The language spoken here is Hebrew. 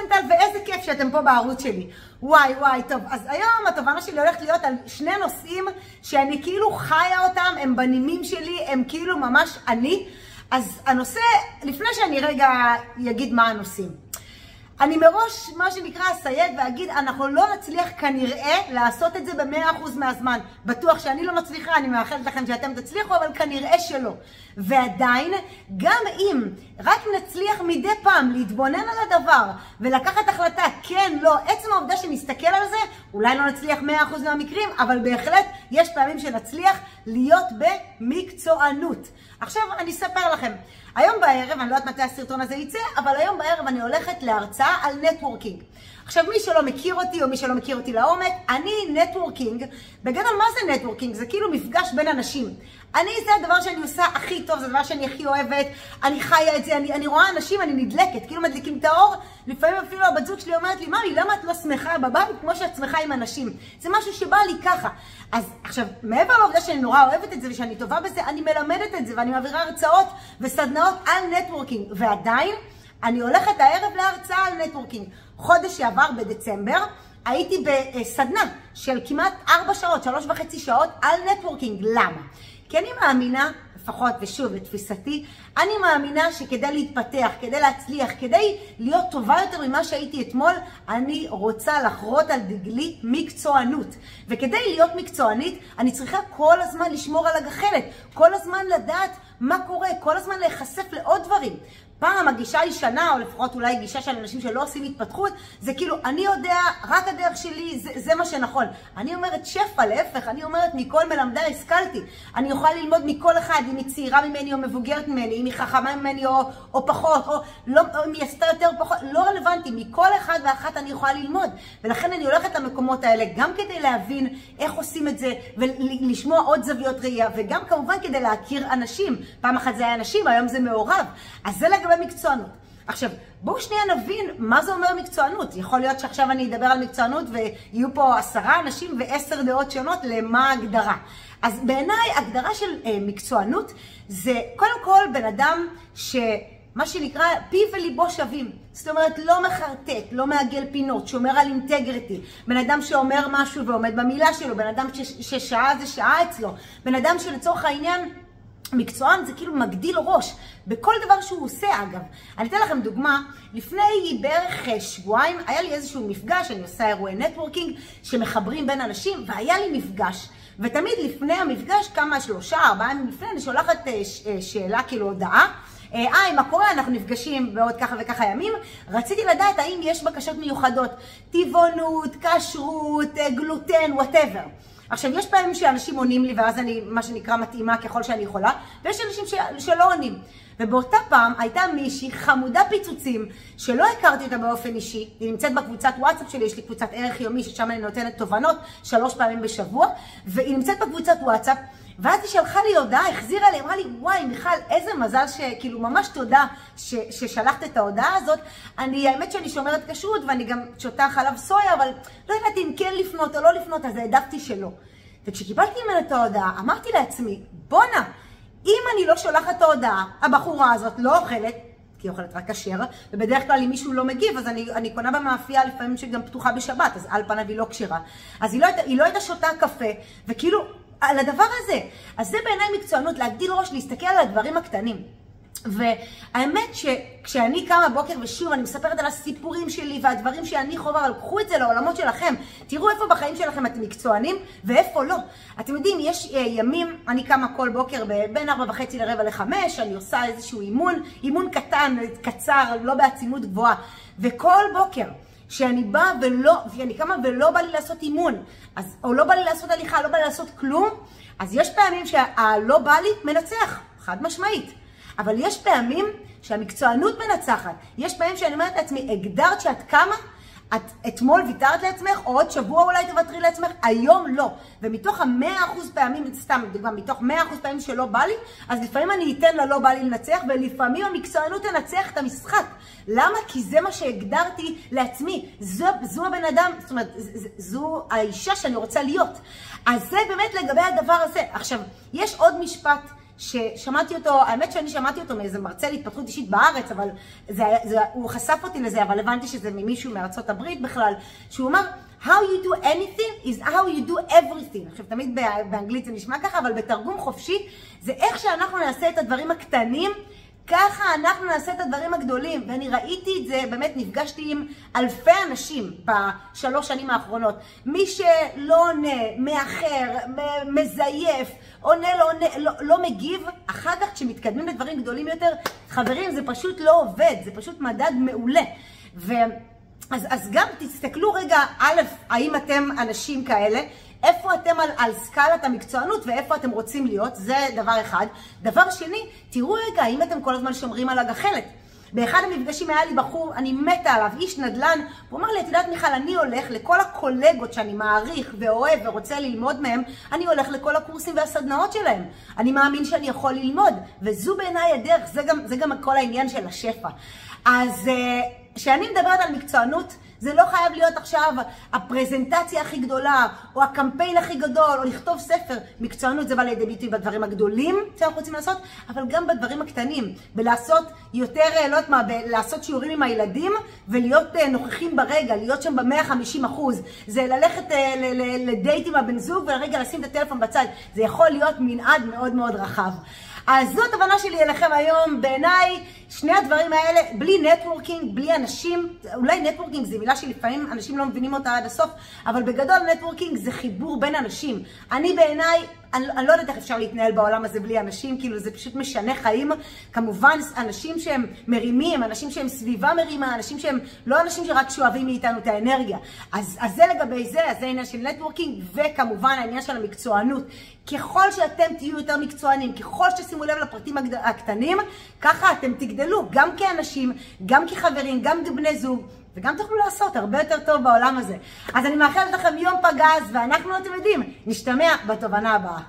רוזנטל, ואיזה כיף שאתם פה בערוץ שלי. וואי, טוב. אז היום התובנה שלי הולכת להיות על שני נושאים שאני כאילו חיה אותם, הם בנימים שלי, הם כאילו ממש אני. אז הנושא, לפני שאני רגע אגיד מה הנושאים. אני מראש, מה שנקרא, אסייג ואגיד, אנחנו לא נצליח כנראה לעשות את זה ב100% מהזמן. בטוח שאני לא מצליחה, אני מאחלת לכם שאתם תצליחו, אבל כנראה שלא. ועדיין, גם אם רק נצליח מדי פעם להתבונן על הדבר ולקחת החלטה, כן, לא, עצם העובדה שנסתכל על זה, אולי לא נצליח 100% מהמקרים, אבל בהחלט יש פעמים שנצליח להיות במקצוענות. עכשיו אני אספר לכם, היום בערב, אני לא יודעת מתי הסרטון הזה יצא, אבל היום בערב אני הולכת להרצאה על נטוורקינג. עכשיו מי שלא מכיר אותי או מי שלא מכיר אותי לעומק, אני נטוורקינג, בגדול מה זה נטוורקינג? זה כאילו מפגש בין אנשים. זה הדבר שאני עושה הכי טוב, זה הדבר שאני הכי אוהבת, אני חיה את זה, אני רואה אנשים, אני נדלקת, כאילו מדליקים את האור, לפעמים אפילו הבת זוג שלי אומרת לי, ממי, למה את לא שמחה בבית כמו שאת שמחה עם אנשים? זה משהו שבא לי ככה. אז עכשיו, מעבר לעובדה שאני נורא אוהבת את זה ושאני טובה בזה, אני מלמדת את זה ואני מעבירה הרצאות וסדנאות על נטוורקינג, ועדיין אני הולכת הערב להרצאה על נטוורקינג. חודש שעבר בדצמבר הייתי בסדנה של כמעט 4 שעות, 3.5 שעות על נטוורקינג. למה? כי אני מאמינה, לפחות ושוב לתפיסתי, אני מאמינה שכדי להתפתח, כדי להצליח, כדי להיות טובה יותר ממה שהייתי אתמול, אני רוצה לחרות על דגלי מקצוענות. וכדי להיות מקצוענית, אני צריכה כל הזמן לשמור על הגחלת, כל הזמן לדעת מה קורה, כל הזמן להיחשף לעוד דברים. פעם הגישה היא שנה, או לפחות אולי גישה של אנשים שלא עושים התפתחות, זה כאילו, אני יודע, רק הדרך שלי, זה מה שנכון. אני אומרת שפע, להפך, אני אומרת, מכל מלמדי השכלתי. אני אוכל ללמוד מכל אחד, אם היא צעירה ממני או מבוגרת ממני, אם היא חכמה ממני או פחות, או אם היא עשתה יותר פחות, לא רלוונטי, מכל אחד ואחת אני יכולה ללמוד. ולכן אני הולכת למקומות האלה, גם כדי להבין איך עושים את זה, ולשמוע עוד זוויות ראייה, וגם כמובן כדי להכיר אנשים. פעם אחת זה היה אנשים, היום זה מעורב. אז זה לגבי מקצוענות. עכשיו, בואו שנייה נבין מה זה אומר מקצוענות. יכול להיות שעכשיו אני אדבר על מקצוענות ויהיו פה 10 אנשים ו10 דעות שונות למה ההגדרה. אז בעיניי, הגדרה של מקצוענות זה קודם כל בן אדם שמה שנקרא פיו וליבו שווים. זאת אומרת, לא מחרטט, לא מעגל פינות, שומר על אינטגריטי. בן אדם שאומר משהו ועומד במילה שלו, בן אדם ששעה זה שעה אצלו. בן אדם שלצורך העניין מקצוען זה כאילו מגדיל ראש, בכל דבר שהוא עושה אגב. אני אתן לכם דוגמה, לפני בערך שבועיים היה לי איזשהו מפגש, אני עושה אירועי נטוורקינג שמחברים בין אנשים, והיה לי מפגש, ותמיד לפני המפגש, 3-4 ימים לפני, אני שולחת שאלה כאילו הודעה, מה קורה? אנחנו נפגשים בעוד ככה וככה ימים, רציתי לדעת האם יש בקשות מיוחדות, טבעונות, כשרות, גלוטן, whatever. עכשיו, יש פעמים שאנשים עונים לי, ואז אני, מה שנקרא, מתאימה ככל שאני יכולה, ויש אנשים שלא עונים. ובאותה פעם הייתה מישהי חמודה פיצוצים, שלא הכרתי אותה באופן אישי, היא נמצאת בקבוצת וואטסאפ שלי, יש לי קבוצת ערך יומי, ששם אני נותנת תובנות 3 פעמים בשבוע, והיא נמצאת בקבוצת וואטסאפ, ואז היא שלחה לי הודעה, החזירה לי, אמרה לי, וואי מיכל, איזה מזל שכאילו ממש תודה ששלחת את ההודעה הזאת. האמת שאני שומרת כשרות ואני גם שותה חלב סויה, אבל לא ידעתי אם כן לפנות או לא לפנות, אז העדפתי שלא. וכשקיבלתי ממנה את ההודעה, אמרתי לעצמי, בונה, אם אני לא שולחת את ההודעה, הבחורה הזאת לא אוכלת, כי היא אוכלת רק כשר, ובדרך כלל אם מישהו לא מגיב, אז אני קונה במאפייה לפעמים שגם פתוחה בשבת, אז על פניו היא לא כשרה. אז היא לא הייתה שותה קפה, וכאילו על הדבר הזה. אז זה בעיניי מקצוענות, להגדיל ראש, להסתכל על הדברים הקטנים. והאמת שכשאני קמה בוקר ושוב אני מספרת על הסיפורים שלי והדברים שאני חובה, אבל קחו את זה לעולמות שלכם, תראו איפה בחיים שלכם אתם מקצוענים ואיפה לא. אתם יודעים, יש ימים, אני קמה כל בוקר בין 4:30 ל4:45, אני עושה איזשהו אימון קטן, קצר, לא בעצימות גבוהה, וכל בוקר שאני באה ואני קמה ולא בא לי לעשות אימון, או לא בא לי לעשות הליכה, לא בא לי לעשות כלום, אז יש פעמים שהלא בא לי מנצח, חד משמעית. אבל יש פעמים שהמקצוענות מנצחת. יש פעמים שאני אומרת לעצמי, הגדרת שאת קמה, את אתמול ויתרת לעצמך, או עוד שבוע אולי תוותרי לעצמך, היום לא. ומתוך 100% פעמים, סתם דוגמה, מתוך 100% פעמים שלא בא לי, אז לפעמים אני אתן ללא בא לי לנצח, ולפעמים המקצוענות תנצח את המשחק. למה? כי זה מה שהגדרתי לעצמי. זו הבן אדם, זאת אומרת, זו האישה שאני רוצה להיות. אז זה באמת לגבי הדבר הזה. עכשיו, יש עוד משפט ששמעתי אותו, האמת שאני שמעתי אותו מאיזה מרצה להתפתחות אישית בארץ, אבל הוא חשף אותי לזה, אבל הבנתי שזה ממישהו מארצות הברית בכלל, שהוא אמר, how you do anything is how you do everything. עכשיו, תמיד באנגלית זה נשמע ככה, אבל בתרגום חופשי, זה איך שאנחנו נעשה את הדברים הקטנים, ככה אנחנו נעשה את הדברים הגדולים. ואני ראיתי את זה, באמת נפגשתי עם אלפי אנשים בשלוש שנים האחרונות. מי שלא עונה, מאחר, מזייף, עונה, לא מגיב, אחר כך כשמתקדמים לדברים גדולים יותר, חברים, זה פשוט לא עובד, זה פשוט מדד מעולה. אז גם תסתכלו רגע, א', האם אתם אנשים כאלה, איפה אתם על סקלת המקצוענות ואיפה אתם רוצים להיות, זה דבר אחד. דבר שני, תראו רגע, האם אתם כל הזמן שומרים על הגחלת. באחד המפגשים היה לי בחור, אני מתה עליו, איש נדל"ן, הוא אמר לי, את יודעת מיכל, אני הולך לכל הקולגות שאני מעריך ואוהב ורוצה ללמוד מהם, אני הולך לכל הקורסים והסדנאות שלהם. אני מאמין שאני יכול ללמוד, וזו בעיניי הדרך, זה גם כל העניין של השפע. אז כשאני מדברת על מקצוענות, זה לא חייב להיות עכשיו הפרזנטציה הכי גדולה, או הקמפיין הכי גדול, או לכתוב ספר. מקצוענות זה בא לידי ביטוי בדברים הגדולים שאנחנו רוצים לעשות, אבל גם בדברים הקטנים. בלעשות יותר, לא יודעת מה, לעשות שיעורים עם הילדים, ולהיות נוכחים ברגע, להיות שם ב-150%. זה ללכת לדייט עם הבן זוג, ולרגע לשים את הטלפון בצד. זה יכול להיות מנעד מאוד מאוד רחב. אז זאת הבנה שלי אליכם היום. בעיניי, שני הדברים האלה, בלי נטוורקינג, בלי אנשים, אולי נטוורקינג זה מילה שלפעמים אנשים לא מבינים אותה עד הסוף, אבל בגדול נטוורקינג זה חיבור בין אנשים. אני בעיניי, אני לא יודעת איך אפשר להתנהל בעולם הזה בלי אנשים, כאילו זה פשוט משנה חיים. כמובן, אנשים שהם מרימים, אנשים שהם סביבה מרימה, אנשים שהם לא אנשים שרק שואבים מאיתנו את האנרגיה. אז זה לגבי זה, אז זה העניין של נטוורקינג, וכמובן העניין של המקצוענות. ככל שאתם תהיו יותר מקצוענים, ככל שתשימו לב לפרטים הקטנים, ככה אתם תגדלו, גם כאנשים, גם כחברים, גם כבני זוג, וגם תוכלו לעשות הרבה יותר טוב בעולם הזה. אז אני מאחלת לכם יום פגז, ואנחנו, אתם יודעים, נשתמע בתובנה הבאה.